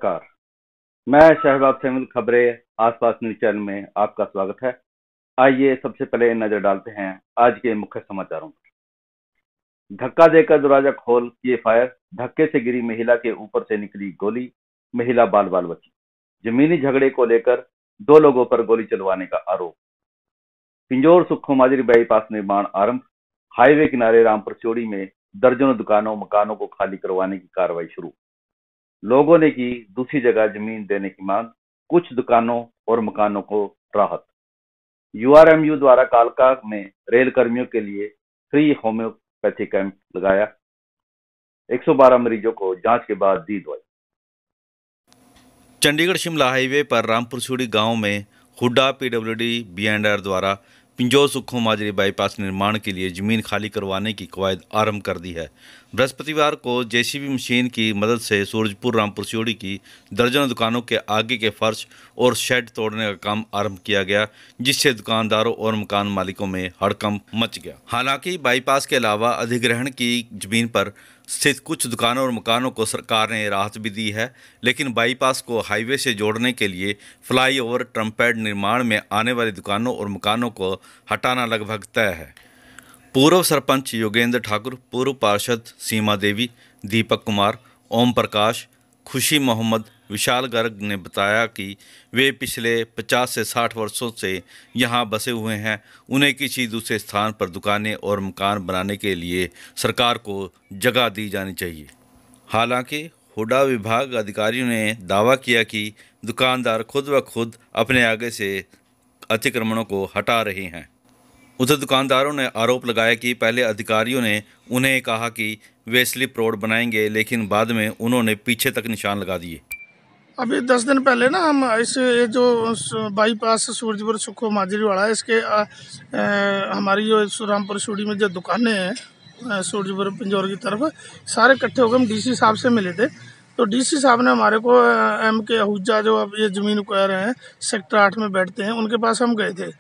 नमस्कार। मैं शहबाब सेमिल खबरें आसपास न्यूज चैनल में आपका स्वागत है। आइए सबसे पहले नजर डालते हैं आज के मुख्य समाचारों पर। धक्का देकर दरवाजा खोल किए फायर, धक्के से गिरी महिला के ऊपर से निकली गोली, महिला बाल बाल बची। जमीनी झगड़े को लेकर 2 लोगों पर गोली चलवाने का आरोप। पिंजौर सुक्खू माजरी बाईपास निर्माण आरंभ, हाईवे किनारे रामपुर चौड़ी में दर्जनों दुकानों मकानों को खाली करवाने की कार्रवाई शुरू। लोगों ने की दूसरी जगह जमीन देने की मांग, कुछ दुकानों और मकानों को राहत। यूआरएमयू द्वारा कालका में रेल कर्मियों के लिए फ्री होम्योपैथी कैंप लगाया, 112 मरीजों को जांच के बाद दी दवाई। चंडीगढ़ शिमला हाईवे पर रामपुर छुड़ी गांव में हुड्डा पीडब्ल्यूडी B&R द्वारा पिंजौर सुक्खू माजरी बाईपास निर्माण के लिए जमीन खाली करवाने की कवायद आरंभ कर दी है। बृहस्पतिवार को जेसीबी मशीन की मदद से सूरजपुर रामपुर सियोड़ी की दर्जनों दुकानों के आगे के फर्श और शेड तोड़ने का काम आरंभ किया गया, जिससे दुकानदारों और मकान मालिकों में हड़कंप मच गया। हालांकि बाईपास के अलावा अधिग्रहण की जमीन पर स्थित कुछ दुकानों और मकानों को सरकार ने राहत भी दी है, लेकिन बाईपास को हाईवे से जोड़ने के लिए फ्लाईओवर ट्रम्पैड निर्माण में आने वाली दुकानों और मकानों को हटाना लगभग तय है। पूर्व सरपंच योगेंद्र ठाकुर, पूर्व पार्षद सीमा देवी, दीपक कुमार, ओम प्रकाश, खुशी मोहम्मद, विशाल गर्ग ने बताया कि वे पिछले 50 से 60 वर्षों से यहां बसे हुए हैं। उन्हें किसी दूसरे स्थान पर दुकानें और मकान बनाने के लिए सरकार को जगह दी जानी चाहिए। हालांकि हुड्डा विभाग अधिकारियों ने दावा किया कि दुकानदार खुद ब खुद अपने आगे से अतिक्रमणों को हटा रहे हैं। उधर दुकानदारों ने आरोप लगाया कि पहले अधिकारियों ने उन्हें कहा कि वे स्लिप रोड बनाएंगे, लेकिन बाद में उन्होंने पीछे तक निशान लगा दिए। अभी 10 दिन पहले ना हम ये जो बाईपास सूरजपुर सुक्खू माजरी वाला है, इसके हमारी जो रामपुर सूड़ी में जो दुकानें हैं सूरजपुर पिंजौर की तरफ, सारे इकट्ठे होकर हम डीसी साहब से मिले थे। तो डीसी साहब ने हमारे को MK आहूजा जो अब ये ज़मीन कह रहे हैं सेक्टर 8 में बैठते हैं, उनके पास हम गए थे।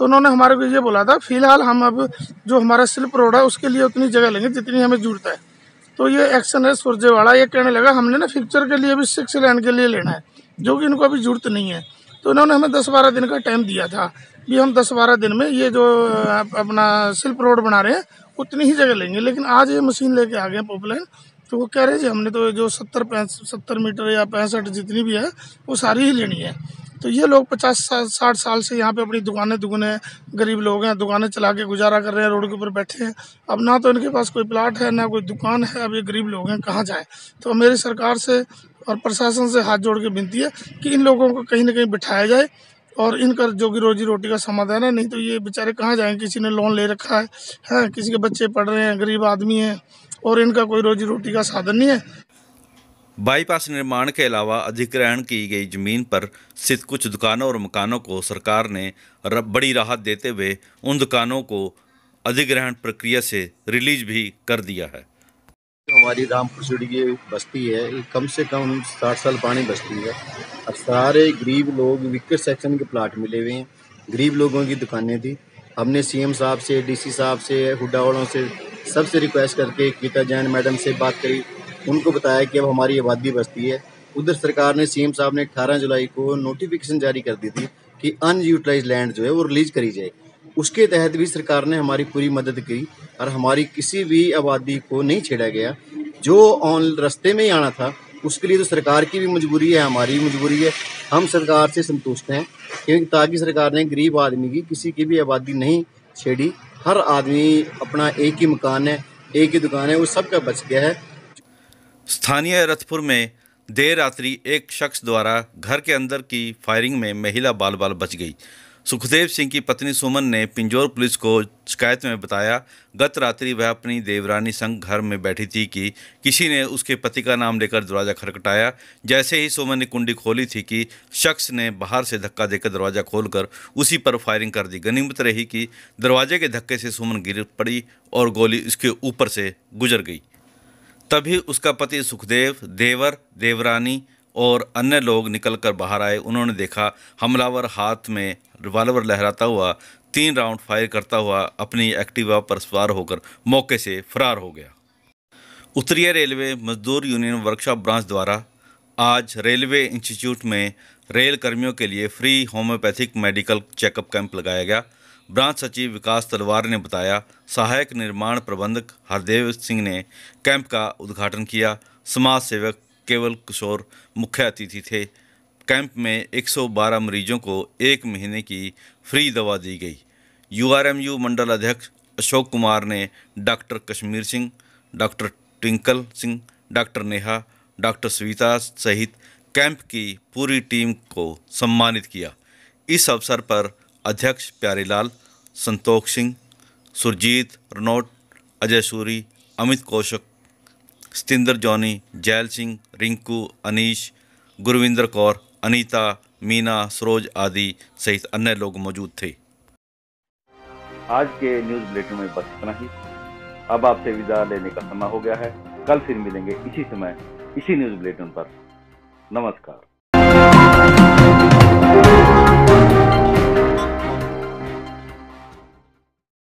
तो उन्होंने हमारे को ये बोला था फिलहाल हम अब जो हमारा स्लिप रोड है उसके लिए उतनी जगह लेंगे जितनी हमें जरूरत है। तो ये एक्शन है सुरजेवाड़ा, ये कहने लगा हमने ना फिक्चर के लिए भी 6 लेन के लिए लेना है, जो कि इनको अभी जरूरत नहीं है। तो इन्होंने हमें 10-12 दिन का टाइम दिया था कि हम 10-12 दिन में ये जो अपना स्लिप रोड बना रहे हैं उतनी ही जगह लेंगे। लेकिन आज ये मशीन लेके आ गए पॉपुलर, तो वो कह रहे हैं हमने तो जो 70 मीटर या 65 जितनी भी है वो सारी ही लेनी है। तो ये लोग 50-60 साल से यहाँ पे अपनी दुकानें गरीब लोग हैं, दुकानें चला के गुजारा कर रहे हैं, रोड के ऊपर बैठे हैं। अब ना तो इनके पास कोई प्लाट है ना कोई दुकान है, अब ये गरीब लोग हैं, कहाँ जाए। तो मेरी सरकार से और प्रशासन से हाथ जोड़ के विनती है कि इन लोगों को कहीं ना कहीं बिठाया जाए और इनका जो कि रोजी रोटी का समाधान है, नहीं तो ये बेचारे कहाँ जाएंगे। किसी ने लोन ले रखा है, किसी के बच्चे पढ़ रहे हैं, गरीब आदमी हैं और इनका कोई रोजी रोटी का साधन नहीं है। बाईपास निर्माण के अलावा अधिग्रहण की गई जमीन पर स्थित कुछ दुकानों और मकानों को सरकार ने बड़ी राहत देते हुए उन दुकानों को अधिग्रहण प्रक्रिया से रिलीज भी कर दिया है। हमारी रामपुर सियोड़ी की बस्ती है, कम से कम 60 साल पुरानी बस्ती है। अब सारे गरीब लोग विकेट सेक्शन के प्लाट मिले हुए हैं, गरीब लोगों की दुकानें थी। हमने CM साहब से, DC साहब से, हुड्डा वालों से सबसे रिक्वेस्ट करके गीता जैन मैडम से बात करी, उनको बताया कि अब हमारी आबादी बस्ती है। उधर सरकार ने CM साहब ने 18 जुलाई को नोटिफिकेशन जारी कर दी थी कि अनयूटिलाइज लैंड जो है वो रिलीज करी जाए। उसके तहत भी सरकार ने हमारी पूरी मदद की और हमारी किसी भी आबादी को नहीं छेड़ा गया। जो ऑन रास्ते में ही आना था उसके लिए तो सरकार की भी मजबूरी है, हमारी भी मजबूरी है। हम सरकार से संतुष्ट हैं क्योंकि ताकि सरकार ने गरीब आदमी की किसी की भी आबादी नहीं छेड़ी। हर आदमी अपना एक ही मकान है, एक ही दुकान है, वो सबका बच गया है। स्थानीय रथपुर में देर रात्रि एक शख्स द्वारा घर के अंदर की फायरिंग में महिला बाल बाल बच गई। सुखदेव सिंह की पत्नी सुमन ने पिंजौर पुलिस को शिकायत में बताया, गत रात्रि वह अपनी देवरानी संग घर में बैठी थी कि किसी ने उसके पति का नाम लेकर दरवाज़ा खटखटाया। जैसे ही सुमन ने कुंडी खोली थी कि शख्स ने बाहर से धक्का देकर दरवाज़ा खोलकर उसी पर फायरिंग कर दी। गनीमत रही कि दरवाजे के धक्के से सुमन गिर पड़ी और गोली उसके ऊपर से गुजर गई। तभी उसका पति सुखदेव, देवर, देवरानी और अन्य लोग निकलकर बाहर आए। उन्होंने देखा हमलावर हाथ में रिवाल्वर लहराता हुआ 3 राउंड फायर करता हुआ अपनी एक्टिवा पर सवार होकर मौके से फरार हो गया। उत्तरीय रेलवे मजदूर यूनियन वर्कशॉप ब्रांच द्वारा आज रेलवे इंस्टीट्यूट में रेल कर्मियों के लिए free homeopathic medical checkup camp लगाया गया। ब्रांच सचिव विकास तलवार ने बताया। सहायक निर्माण प्रबंधक हरदेव सिंह ने कैंप का उद्घाटन किया। समाज सेवक केवल किशोर मुख्य अतिथि थे। कैंप में 112 मरीजों को 1 महीने की फ्री दवा दी गई। यूआरएमयू मंडल अध्यक्ष अशोक कुमार ने doctor Kashmir Singh, doctor twinkle Singh, doctor Neha, doctor Savita सहित कैंप की पूरी टीम को सम्मानित किया। इस अवसर पर अध्यक्ष प्यारेलाल, संतोष सिंह, सुरजीत रनौट, अजय सूरी, अमित कौशक, सतिंदर जॉनी, जैल सिंह, रिंकू, अनीश, गुरविंदर कौर, अनीता, मीना, सरोज आदि सहित अन्य लोग मौजूद थे। आज के न्यूज बुलेटिन में बस इतना ही। अब आपसे विदा लेने का समय हो गया है। कल फिर मिलेंगे इसी समय इसी न्यूज बुलेटिन पर। नमस्कार।